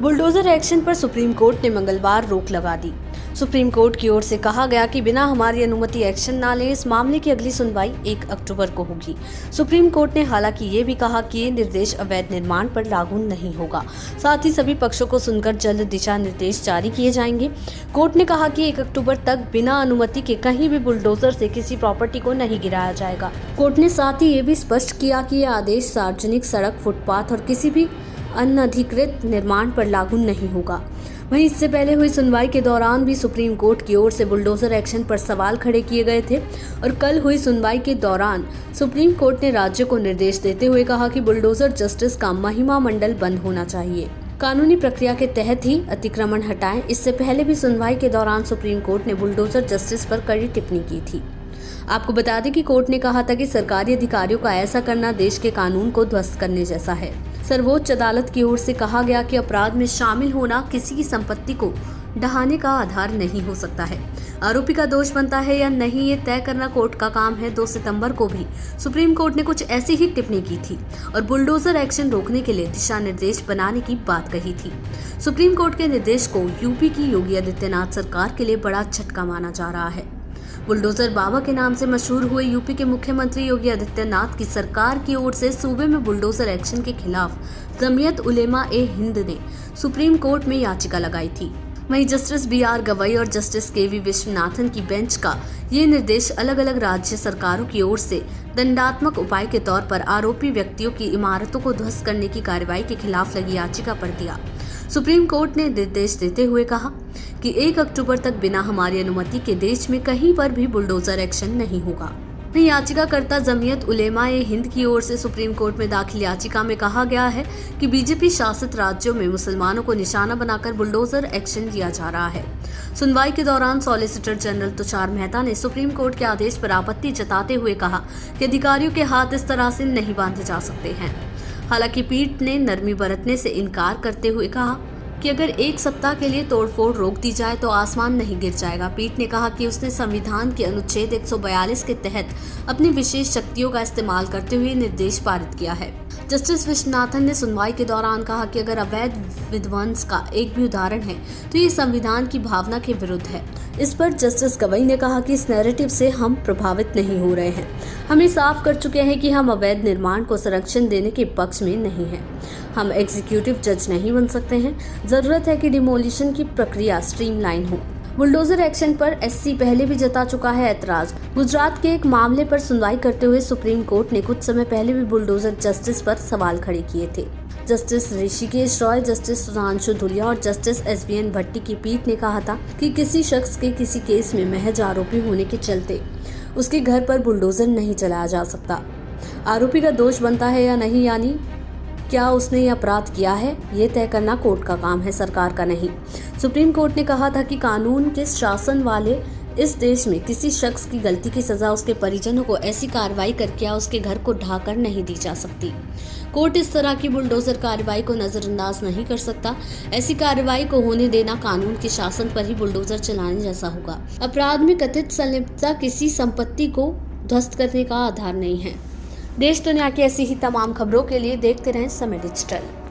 Bulldozer action पर supreme court ने मंगलवार रोक लगा दी। सुप्रीम कोर्ट की ओर से कहा गया कि बिना हमारी अनुमति एक्शन न लें, इस मामले की अगली सुनवाई 1 अक्टूबर को होगी। सुप्रीम कोर्ट ने हालांकि ये भी कहा कि ये निर्देश अवैध निर्माण पर लागू नहीं होगा। साथ ही सभी पक्षों को सुनकर जल्द दिशा निर्देश जारी किए जाएंगे। कोर्ट ने कहा कि 1 अक्टूबर तक बिना अनुमति के कहीं भी बुलडोजर से किसी प्रॉपर्टी को नहीं गिराया जाएगा। कोर्ट ने साथ ही ये भी स्पष्ट किया कि यह आदेश सार्वजनिक सड़क, फुटपाथ और किसी भी अनधिकृत निर्माण पर लागू नहीं होगा। वहीं इससे पहले हुई सुनवाई के दौरान भी सुप्रीम कोर्ट की ओर से बुलडोजर एक्शन पर सवाल खड़े किए गए थे और कल हुई सुनवाई के दौरान सुप्रीम कोर्ट ने राज्य को निर्देश देते हुए कहा कि बुलडोजर जस्टिस का महिमा मंडल बंद होना चाहिए। कानूनी प्रक्रिया के तहत ही अतिक्रमण हटाएं। इससे पहले भी सुनवाई के दौरान सुप्रीम कोर्ट ने बुलडोजर जस्टिस पर कड़ी टिप्पणी की थी। आपको बता दें कि कोर्ट ने कहा था कि सरकारी अधिकारियों का ऐसा करना देश के कानून को ध्वस्त करने जैसा है। सर्वोच्च अदालत की ओर से कहा गया कि अपराध में शामिल होना किसी की संपत्ति को ढहाने का आधार नहीं हो सकता है। आरोपी का दोष बनता है या नहीं, ये तय करना कोर्ट का काम है। 2 सितंबर को भी सुप्रीम कोर्ट ने कुछ ऐसी ही टिप्पणी की थी और बुलडोजर एक्शन रोकने के लिए दिशा निर्देश बनाने की बात कही थी। सुप्रीम कोर्ट के निर्देश को यूपी की योगी आदित्यनाथ सरकार के लिए बड़ा झटका माना जा रहा है। बुलडोजर बाबा के नाम से मशहूर हुए यूपी के मुख्यमंत्री योगी आदित्यनाथ की सरकार की ओर से सूबे में बुलडोजर एक्शन के खिलाफ जमीयत उलेमा ए हिंद ने सुप्रीम कोर्ट में याचिका लगाई थी। वहीं जस्टिस BR गवई और जस्टिस KV विश्वनाथन की बेंच का ये निर्देश अलग अलग राज्य सरकारों की ओर से दंडात्मक उपाय के तौर पर आरोपी व्यक्तियों की इमारतों को ध्वस्त करने की कार्रवाई के खिलाफ लगी याचिका पर दिया। सुप्रीम कोर्ट ने निर्देश देते हुए कहा कि 1 अक्टूबर तक बिना हमारी अनुमति के देश में कहीं पर भी बुलडोजर एक्शन नहीं होगा। वहीं याचिकाकर्ता जमीयत उलेमा ए हिंद की ओर से सुप्रीम कोर्ट में दाखिल याचिका में कहा गया है कि बीजेपी शासित राज्यों में मुसलमानों को निशाना बनाकर बुलडोजर एक्शन लिया जा रहा है। सुनवाई के दौरान सॉलिसिटर जनरल तुषार मेहता ने सुप्रीम कोर्ट के आदेश पर आपत्ति जताते हुए कहा कि अधिकारियों के हाथ इस तरह से नहीं बांधे जा सकते हैं। हालांकि पीठ ने नरमी बरतने से इनकार करते हुए कहा कि अगर 1 सप्ताह के लिए तोड़फोड़ रोक दी जाए तो आसमान नहीं गिर जाएगा। पीठ ने कहा कि उसने संविधान के अनुच्छेद 142 के तहत अपनी विशेष शक्तियों का इस्तेमाल करते हुए निर्देश पारित किया है। जस्टिस विश्वनाथन ने सुनवाई के दौरान कहा कि अगर अवैध विध्वंस का एक भी उदाहरण है तो ये संविधान की भावना के विरुद्ध है। इस पर जस्टिस गवई ने कहा कि इस नैरेटिव से हम प्रभावित नहीं हो रहे हैं। हम ये साफ कर चुके हैं कि हम अवैध निर्माण को संरक्षण देने के पक्ष में नहीं हैं। हम एग्जीक्यूटिव जज नहीं बन सकते हैं। जरूरत है कि डिमोलिशन की प्रक्रिया स्ट्रीमलाइन हो। बुलडोजर एक्शन पर SC पहले भी जता चुका है ऐतराज। गुजरात के एक मामले पर सुनवाई करते हुए सुप्रीम कोर्ट ने कुछ समय पहले भी बुलडोजर जस्टिस पर सवाल खड़े किए थे। जस्टिस ऋषिकेश रॉय, जस्टिस सुधांशु धुलिया और जस्टिस SBN भट्टी की पीठ ने कहा था कि किसी शख्स के किसी केस में महज आरोपी होने के चलते उसके घर पर बुलडोजर नहीं चलाया जा सकता। आरोपी का दोष बनता है या नहीं, यानी क्या उसने यह अपराध किया है, ये तय करना कोर्ट का काम है, सरकार का नहीं। सुप्रीम कोर्ट ने कहा था कि कानून के शासन वाले इस देश में किसी शख्स की गलती की सजा उसके परिजनों को ऐसी कार्रवाई करके या उसके घर को ढाकर नहीं दी जा सकती। कोर्ट इस तरह की बुलडोजर कार्रवाई को नजरअंदाज नहीं कर सकता। ऐसी कार्रवाई को होने देना कानून के शासन पर ही बुलडोजर चलाने जैसा होगा। अपराध में कथित संलिप्तता किसी संपत्ति को ध्वस्त करने का आधार नहीं है। देश दुनिया की ऐसी ही तमाम खबरों के लिए देखते रहें समय डिजिटल।